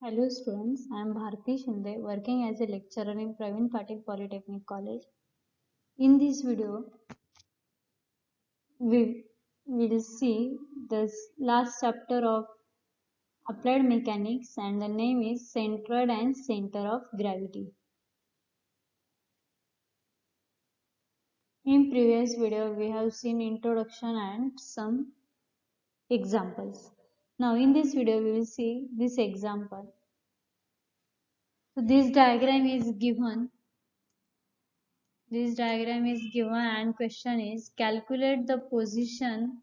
Hello students, I am Bharti Shinde working as a lecturer in Praveen Patil Polytechnic College. In this video, we will see the last chapter of Applied Mechanics and the name is Centroid and Center of Gravity. In previous video, we have seen introduction and some examples. Now in this video, we will see this example. So this diagram is given and question is calculate the position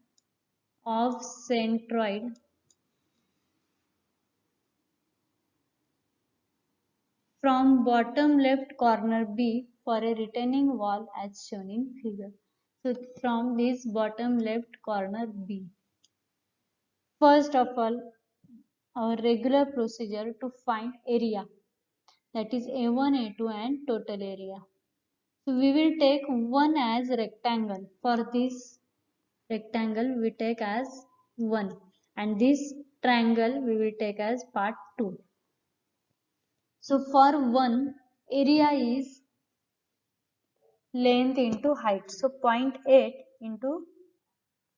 of centroid from bottom left corner B for a retaining wall as shown in figure. So from this bottom left corner B. First of all, our regular procedure to find area, that is A1, A2 and total area. So we will take one as rectangle. For this rectangle we take as 1 and this triangle we will take as part 2. So for 1, area is length into height. So 0.8 into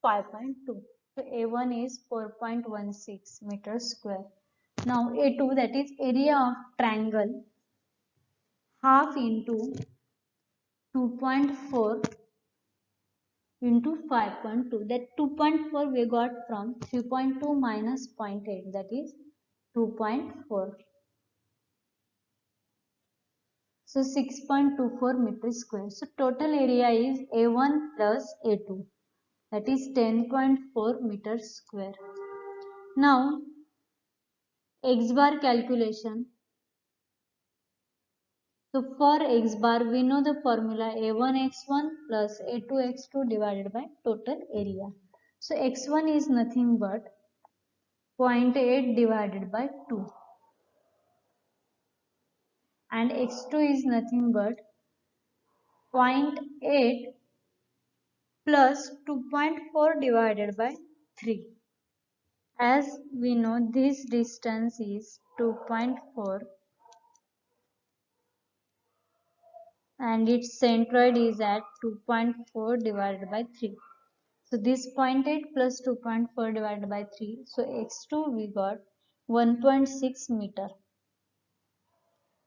5.2. So A1 is 4.16 meters square. Now A2, that is area of triangle, half into 2.4 into 5.2. That 2.4 we got from 3.2 minus 0.8, that is 2.4. So 6.24 meters square. So total area is A1 plus A2, that is 10.4 meters square. Now X bar calculation. So for X bar we know the formula A1x1 plus A2x2 divided by total area. So x1 is nothing but 0.8 divided by 2 and x2 is nothing but 0.8 plus 2.4 divided by 3. As we know, this distance is 2.4 and its centroid is at 2.4 divided by 3. So this 0.8 plus 2.4 divided by 3. So x2 we got 1.6 meter.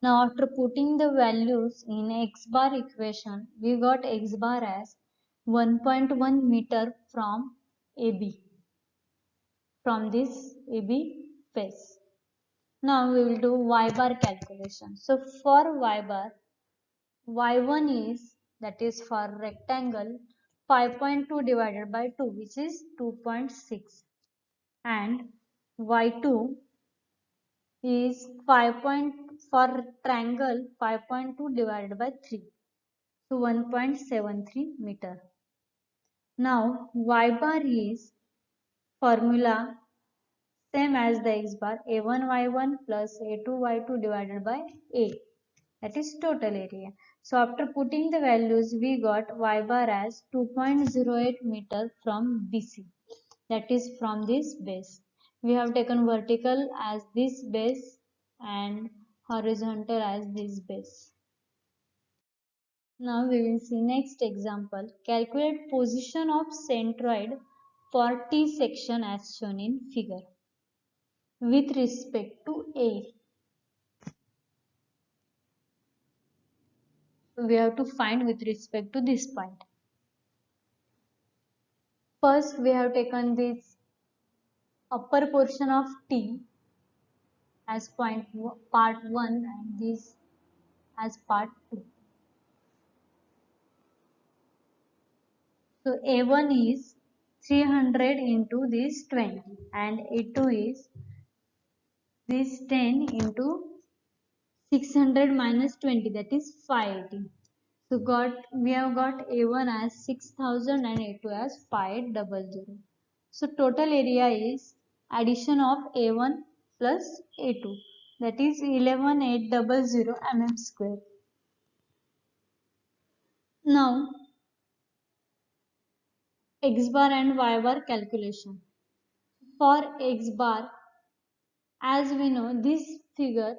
Now after putting the values in x bar equation, we got x bar as 1.1 meter from AB, from this AB face. Now we will do y bar calculation. So for y bar, y1 is, that is for rectangle, 5.2 divided by 2, which is 2.6, and y2 is 5. For triangle 5.2 divided by 3, so 1.73 meter. Now y bar is formula same as the x bar, a1 y1 plus a2 y2 divided by a, that is total area. So after putting the values, we got y bar as 2.08 meter from BC, that is from this base. We have taken vertical as this base and horizontal as this base. Now we will see next example. Calculate position of centroid for T section as shown in figure with respect to A. We have to find with respect to this point. First we have taken this upper portion of T as part 1 and this as part 2. So A1 is 300 into this 20 and A2 is this 10 into 600 minus 20, that is 580. So we have got A1 as 6000 and A2 as 500. So total area is addition of A1 plus A2, that is 11800 mm square. Now X bar and Y bar calculation. For X bar, as we know, this figure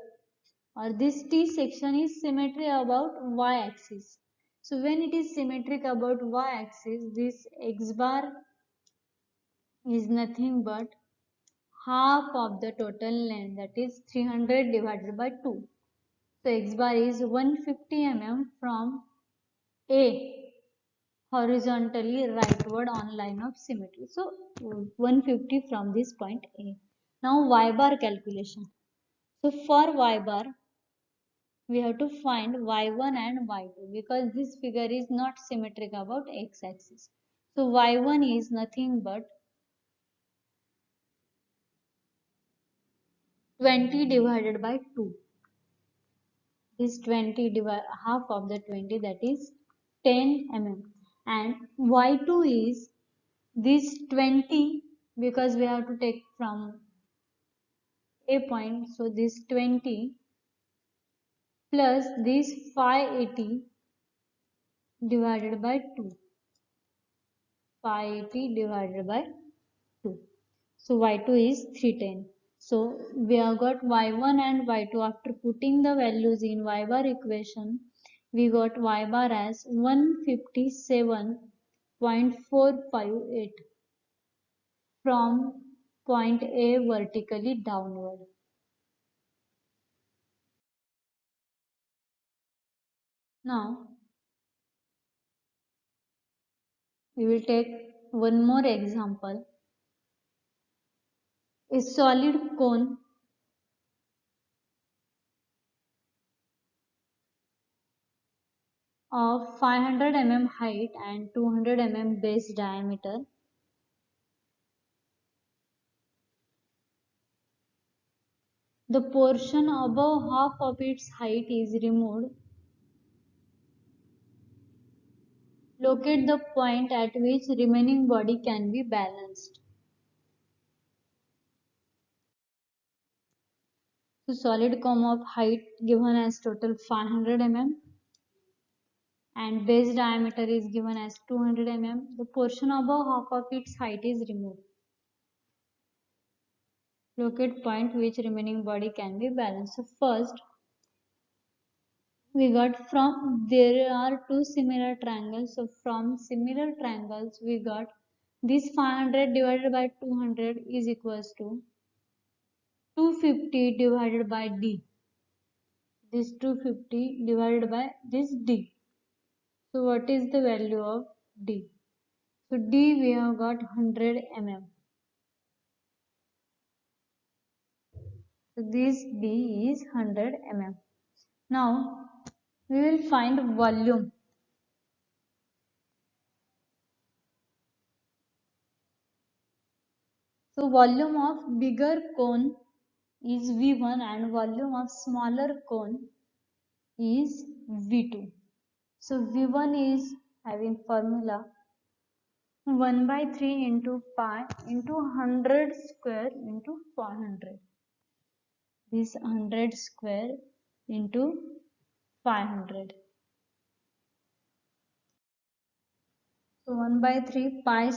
or this T section is symmetric about y-axis. So when it is symmetric about y-axis, this x bar is nothing but half of the total length, that is 300 divided by 2. So x bar is 150 mm from A horizontally rightward on line of symmetry. So 150 from this point A. Now y bar calculation. So for y bar, we have to find y1 and y2 because this figure is not symmetric about x-axis. So y1 is nothing but 20 divided by 2. This 20 divided half of the 20, that is 10 mm. And y2 is this 20 because we have to take from a point. So this 20 plus this 580 divided by 2. 580 divided by 2. So y2 is 310. So we have got y1 and y2. After putting the values in y bar equation, we got y bar as 157.458 from point A vertically downward. Now we will take one more example. A solid cone of 500 mm height and 200 mm base diameter. The portion above half of its height is removed. Locate the point at which remaining body can be balanced. So solid cone of height given as total 500 mm and base diameter is given as 200 mm. The portion above half of its height is removed. Locate point which remaining body can be balanced. So first we got from there are two similar triangles. So from similar triangles we got this 500 divided by 200 is equals to 250 divided by D. This 250 divided by this D. So what is the value of D? So D we have got 100 mm. So this D is 100 mm. Now we will find volume. So volume of bigger cone is V1 and volume of smaller cone is V2. So V1 is having formula 1 by 3 into pi into 100 square into 400. This 100 square into 500. So 1 by 3 pi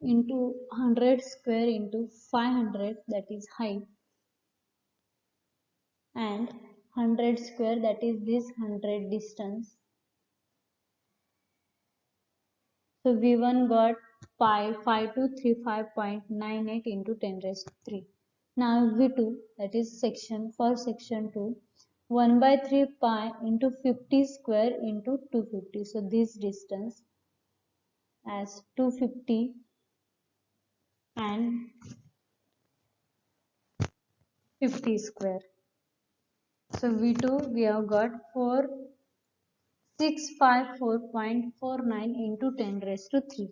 into 100 square into 500, that is height, and 100 square, that is this 100 distance. So V1 got pi 5235.98 into 10 raised to 3. Now V2, that is section for section 2, 1 by 3 pi into 50 square into 250. So this distance as 250 and 50 square. So V2 we have got 4654.49 into 10 raised to 3.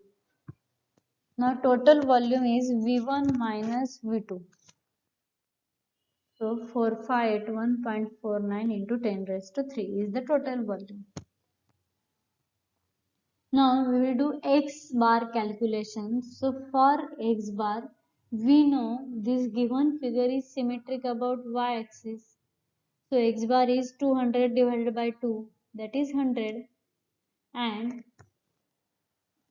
Now total volume is V1 minus V2. So 4581.49 into 10 raised to 3 is the total volume. Now we will do X bar calculation. So for X bar, we know this given figure is symmetric about Y axis. So X bar is 200 divided by 2, that is 100. And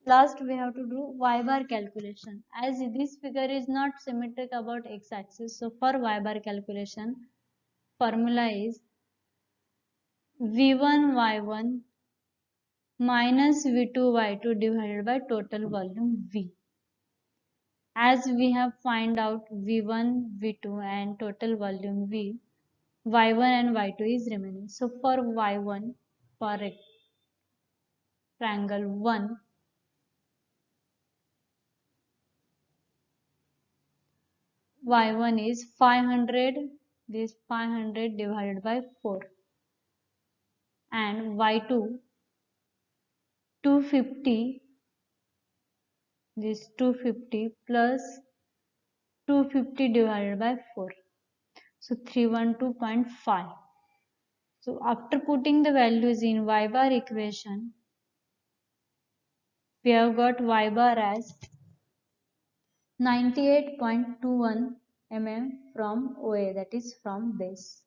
last we have to do Y bar calculation. As this figure is not symmetric about X axis, so for Y bar calculation, formula is V1 Y1 minus V2 Y2 divided by total volume V. As we have find out V1, V2 and total volume V, Y1 and Y2 is remaining. So for Y1, for rectangle 1, Y1 is 500, this 500 divided by 4, and Y2 250, this 250 plus 250 divided by 4, so 312.5. So after putting the values in y bar equation, we have got y bar as 98.21 mm from OA, that is from base.